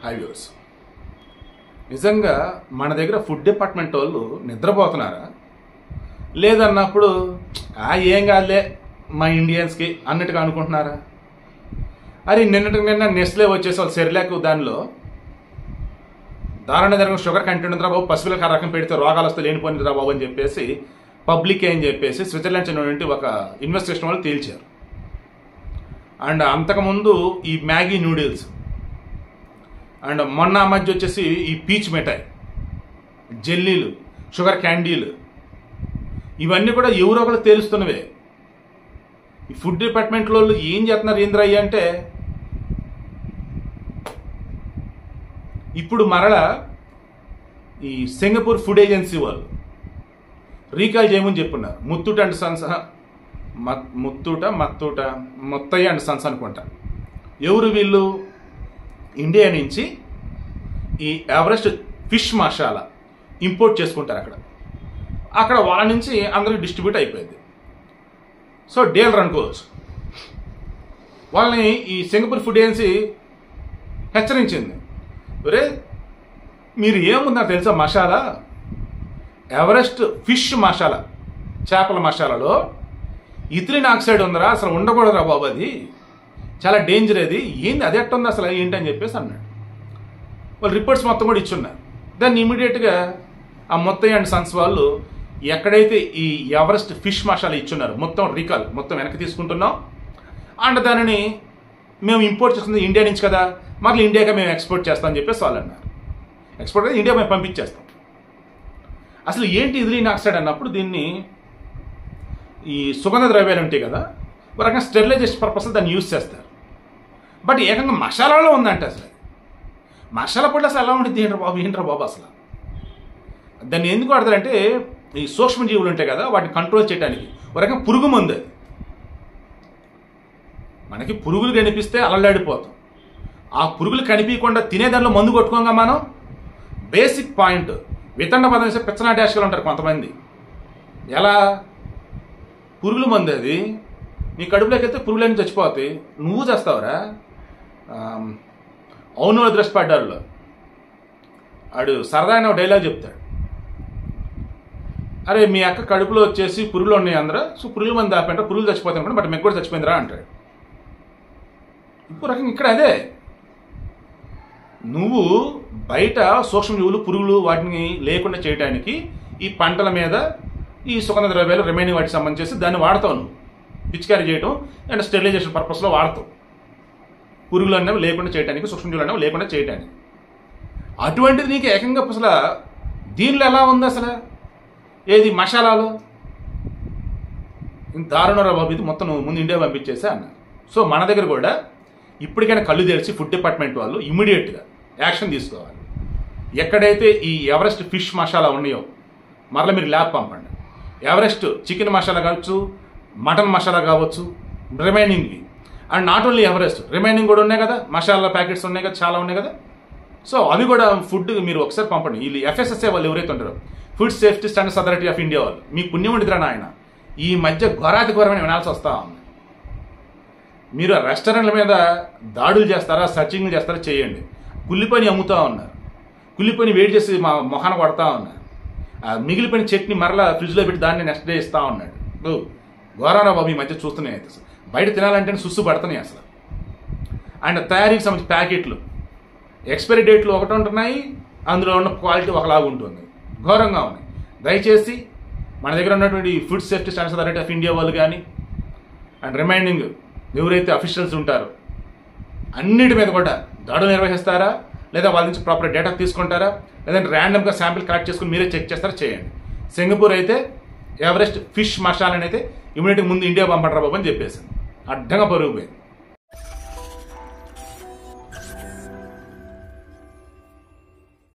High views. నిజంగా మన దగ్గర ఫుడ్ డిపార్ట్మెంట్ వాళ్ళు నిద్రపోతున్నారా లేదన్నప్పుడు ఏం కాదులే మా ఇండియన్స్కి అన్నట్టుగా అనుకుంటున్నారా? అరే నిన్న నెస్లే వచ్చేసి వాళ్ళు సెరిలాక్ దానిలో దారుణ జరిగిన షుగర్ కంటెంట్ ఉందిరా బాబు, పసిపిల్లకి ఆ రకం పెడితే రోగాలు వస్తే లేనిపోయిందిరా బాబు అని చెప్పేసి పబ్లిక్ అని చెప్పేసి స్విట్జర్లాండ్ చెందినటువంటి ఒక ఇన్వెస్టిగేషన్ వాళ్ళు తేల్చారు. అండ్ అంతకుముందు ఈ మ్యాగీ నూడిల్స్ అండ్ మొన్న మధ్య వచ్చేసి ఈ పీచ్ మిఠాయి, జెల్లీలు, షుగర్ క్యాండీలు, ఇవన్నీ కూడా ఎవరో ఒకరు తేలుస్తున్నవే. ఈ ఫుడ్ డిపార్ట్మెంట్లో ఏం చేస్తున్నారు ఏంద్రయ్య అంటే ఇప్పుడు మరలా ఈ సింగపూర్ ఫుడ్ ఏజెన్సీ వాళ్ళు రీకాల్ చేయమని చెప్పున్నారు. Muthoot and sons, Muthaiah and sons అనుకుంటా. ఎవరు వీళ్ళు? ఇండియా నుంచి ఈ ఎవరెస్ట్ ఫిష్ మసాలా ఇంపోర్ట్ చేసుకుంటారు. అక్కడ వాళ్ళ నుంచి అందరికి డిస్ట్రిబ్యూట్ అయిపోయింది. సో డీలర్ అనుకోవచ్చు. వాళ్ళని ఈ సింగపూర్ ఫుడ్ ఏజెన్సీ హెచ్చరించింది, ఒరే మీరు ఏముందో తెలుసా మసాలా, ఎవరెస్ట్ ఫిష్ మసాలా, చేపల మసాలాలో ఇథిలిన్ ఆక్సైడ్ ఉందరా, అసలు ఉండకూడదురా బాబు, అది చాలా డేంజర్, అది ఏంది, అది ఎట్టుంది అసలు ఏంటి అని చెప్పేసి అన్నాడు. వాళ్ళు రిపోర్ట్స్ మొత్తం కూడా ఇచ్చున్నారు. దాన్ని ఇమీడియట్గా ఆ ముత్తయ్య అండ్ సన్స్ వాళ్ళు ఎక్కడైతే ఈ ఎవరెస్ట్ ఫిష్ మసాలా ఇచ్చున్నారు మొత్తం రీకాల్ మొత్తం వెనక్కి తీసుకుంటున్నాం. అండ్ దానిని మేము ఇంపోర్ట్ చేస్తుంది ఇండియా నుంచి కదా, మళ్ళీ ఇండియాగా మేము ఎక్స్పోర్ట్ చేస్తామని చెప్పేసి వాళ్ళు అన్నారు. ఎక్స్పోర్ట్ అయితే ఇండియా మేము పంపించేస్తాం. అసలు ఏంటి ఇథిలిన్ ఆక్సైడ్ అన్నప్పుడు దీన్ని ఈ సుగంధ ద్రవ్యాలు ఉంటాయి కదా, ఒక రకంగా స్టెరిలైజేషన్ పర్పస్ దాన్ని యూజ్ చేస్తారు. బట్ ఏకంగా మసాలాలో ఉందంటే అసలు మసాలా పొడి అసలు ఎలా ఉంటుంది ఏంట్రా బాబు అసలు దాన్ని ఎందుకు వాడతారంటే ఈ సూక్ష్మజీవులు ఉంటాయి కదా వాటిని కంట్రోల్ చేయడానికి ఒక రకంగా పురుగు మందు. అది మనకి పురుగులు కనిపిస్తే అలలాడిపోతాం, ఆ పురుగులు కనిపించకుండా తినేదానిలో మందు కొట్టుకోగా మనం బేసిక్ పాయింట్ వితండ పదం వేసే పిచ్చనా డాష్గా ఉంటారు కొంతమంది. ఎలా పురుగుల మందు అది నీ కడుపులోకి వెళ్తే పురుగులన్నీ చచ్చిపోతాయి, నువ్వు చేస్తావురా. అవును దృష్టిపడ్డారులో ఆడు సరదాగా ఒక డైలాగ్ చెప్తాడు, అరే మీ అక్క కడుపులో వచ్చేసి పురుగులు ఉన్నాయి అందరూ, సో పురుగుల మంది ఆపంటే పురుగులు చచ్చిపోతాయి అనుకోండి, బట్ మీకు కూడా చచ్చిపోయిందిరా అంటాడు. ఇప్పుడు రకంగా ఇక్కడ అదే, నువ్వు బయట సూక్ష్మజీవులు పురుగులు వాటిని లేకుండా చేయడానికి ఈ పంటల మీద ఈ సుగంధ ద్రవ్యాలు రిమైనింగ్ వాటికి సంబంధించి దాన్ని వాడతావు, నువ్వు పిచికారీ చేయడం అండ్ స్టెరిలైజేషన్ పర్పస్లో వాడతావు, పురుగులు అనేవి లేకుండా చేయడానికి, సూక్ష్మజీవులు అనేవి లేకుండా చేయడానికి. అటువంటిది నీకు ఏకంగా అసలు దీనిలో ఎలా ఉంది అసలు ఏది మసాలాలో దారుణరా బాబు, ఇది మొత్తం నువ్వు ముందు ఇండియా పంపించేసా అన్నారు. సో మన దగ్గర కూడా ఇప్పటికైనా కళ్ళు తెరిచి ఫుడ్ డిపార్ట్మెంట్ వాళ్ళు ఇమీడియట్గా యాక్షన్ తీసుకోవాలి. ఎక్కడైతే ఈ ఎవరెస్ట్ ఫిష్ మసాలా ఉన్నాయో మరలా మీరు ల్యాబ్ పంపండి. ఎవరెస్ట్ చికెన్ మసాలా కావచ్చు, మటన్ మసాలా కావచ్చు, రిమైనింగ్వి. And not only Everest, remaining కూడా ఉన్నాయి కదా, మసాలా ప్యాకెట్స్ ఉన్నాయి కదా, చాలా ఉన్నాయి కదా. సో అవి కూడా ఫుడ్ మీరు ఒకసారి పంపండి. వీళ్ళు FSSAI వాళ్ళు ఎవరైతే ఉంటారో, food safety standards authority of India వాళ్ళు, మీ పుణ్యం ఉండిదిరా నాయన, ఈ మధ్య ఘోరాతి ఘోరమైన వినాల్సి వస్తా ఉంది. మీరు రెస్టారెంట్ల మీద దాడులు చేస్తారా, సర్చింగ్లు చేస్తారా చేయండి. కుల్లిపని అమ్ముతూ ఉన్నారు, కుల్లిపని వేడి చేసి మా మొహాన కొడతా ఉన్నారు, మిగిలిపోయిన చట్నీ మరలా ఫ్రిడ్జ్లో పెట్టి దాన్ని నెక్స్ట్ డే ఇస్తూ ఉన్నాడు. ఘోరారా బాబు ఈ మధ్య చూస్తున్నాయి. అయితే బయట తినాలంటే సుస్సు పడుతున్నాయి అసలు. అండ్ తయారీకి సంబంధించి ప్యాకెట్లు ఎక్స్పైరీ డేట్లు ఒకటి ఉంటున్నాయి, అందులో ఉన్న క్వాలిటీ ఒకలాగా ఉంటుంది, ఘోరంగా ఉన్నాయి. దయచేసి మన దగ్గర ఉన్నటువంటి food safety standards authority of India వాళ్ళు కానీ అండ్ రిమైనింగ్ ఎవరైతే అఫీషియల్స్ ఉంటారో అన్నిటి మీద కూడా దాడులు నిర్వహిస్తారా, లేదా వాళ్ళ నుంచి ప్రాపర్ డేటా తీసుకుంటారా, లేదంటే ర్యాండమ్గా శాంపిల్ కలెక్ట్ చేసుకుని మీరే చెక్ చేస్తారా చేయండి. సింగపూర్ అయితే ఎవరెస్ట్ ఫిష్ మసాలాని అయితే ఇమీడియట్గా ముందు ఇండియా పంపడరా బాబు అని చెప్పేసింది, అడ్డంగా పరుగుపోయింది.